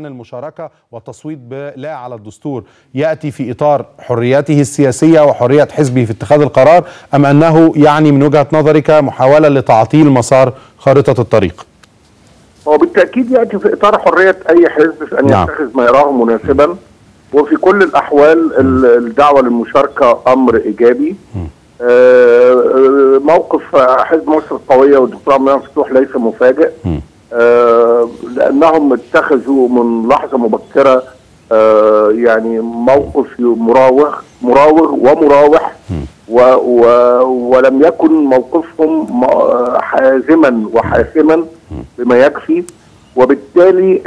المشاركة والتصويت بلا على الدستور يأتي في إطار حريته السياسية وحرية حزبه في اتخاذ القرار، أم أنه يعني من وجهة نظرك محاولة لتعطيل مسار خارطة الطريق؟ هو بالتأكيد يأتي في إطار حرية أي حزب في أن يتخذ ما يراه مناسبا، وفي كل الأحوال الدعوة للمشاركة أمر إيجابي. موقف حزب مصر القوية والدكتور عبد المنعم فتوح ليس مفاجئ، لأنهم اتخذوا من لحظة مبكرة يعني موقف مراوغ ومراوح، ولم يكن موقفهم حازما وحاسما بما يكفي، وبالتالي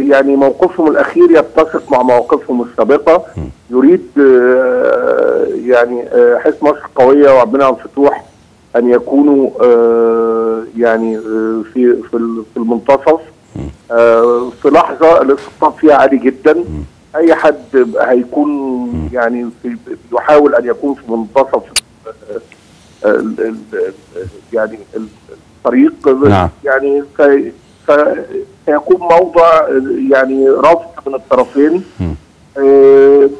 يعني موقفهم الأخير يتسق مع مواقفهم السابقة. يريد يعني حزب مصر القوية وعبد المنعم فتوح أن يكونوا يعني في المنتصف، في لحظة الاستقطاب فيها عالي جدا. أي حد هيكون يعني يحاول أن يكون في منتصف يعني الطريق، يعني سيكون موضع يعني رفض من الطرفين.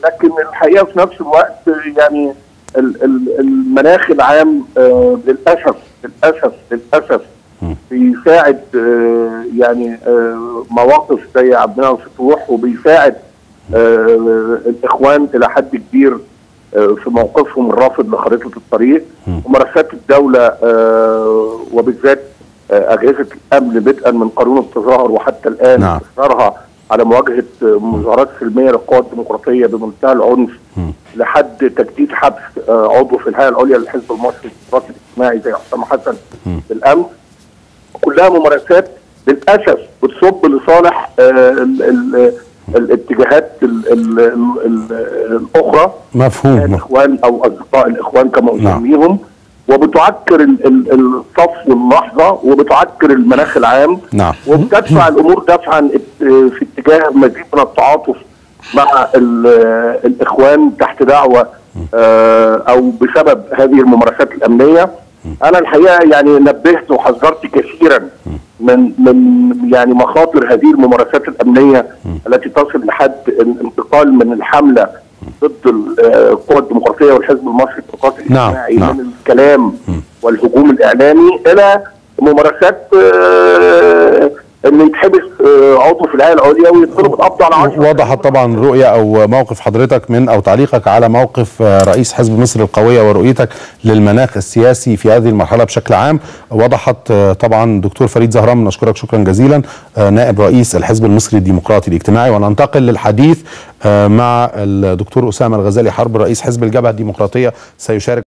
لكن الحقيقة في نفس الوقت يعني المناخ العام للأسف بيساعد يعني مواقف زي عبد المنعم فتوح، وبيساعد الإخوان إلى حد كبير في موقفهم الرافض لخريطة الطريق. ممارسات الدولة وبالذات أجهزة الأمن بدءا من قانون التظاهر وحتى الآن إصرارها على مواجهة مظاهرات سلمية للقوى الديمقراطية بمنتهى العنف، لحد تجديد حبس عضو في الهيئة العليا للحزب المصري للديمقراطي الاجتماعي زي حسام حسن بالأمس. كلها ممارسات للأسف بتصب لصالح الاتجاهات الأخرى، مفهوم، الإخوان أو أصدقاء الإخوان كما أسميهم، وبتعكر الصف واللحظة، وبتعكر المناخ العام، وبتدفع الأمور دفعا في اتجاه مزيد من التعاطف مع الإخوان تحت دعوة أو بسبب هذه الممارسات الأمنية. أنا الحقيقة يعني نبهت وحذرت كثيرا من يعني مخاطر هذه الممارسات الأمنية التي تصل لحد الانتقال من الحملة ضد القوى الديمقراطية والحزب المصري للديمقراطي الاجتماعي من الكلام والهجوم الإعلامي إلى ممارسات ان يتحبس عضو في الهيئة العليا ويطلب القبض على 10. وضحت طبعا رؤية او موقف حضرتك من او تعليقك على موقف رئيس حزب مصر القوية ورؤيتك للمناخ السياسي في هذه المرحلة بشكل عام. وضحت طبعا دكتور فريد زهران، نشكرك شكرا جزيلا، نائب رئيس الحزب المصري الديمقراطي الاجتماعي. وننتقل للحديث مع الدكتور أسامة الغزالي حرب رئيس حزب الجبهة الديمقراطية، سيشارك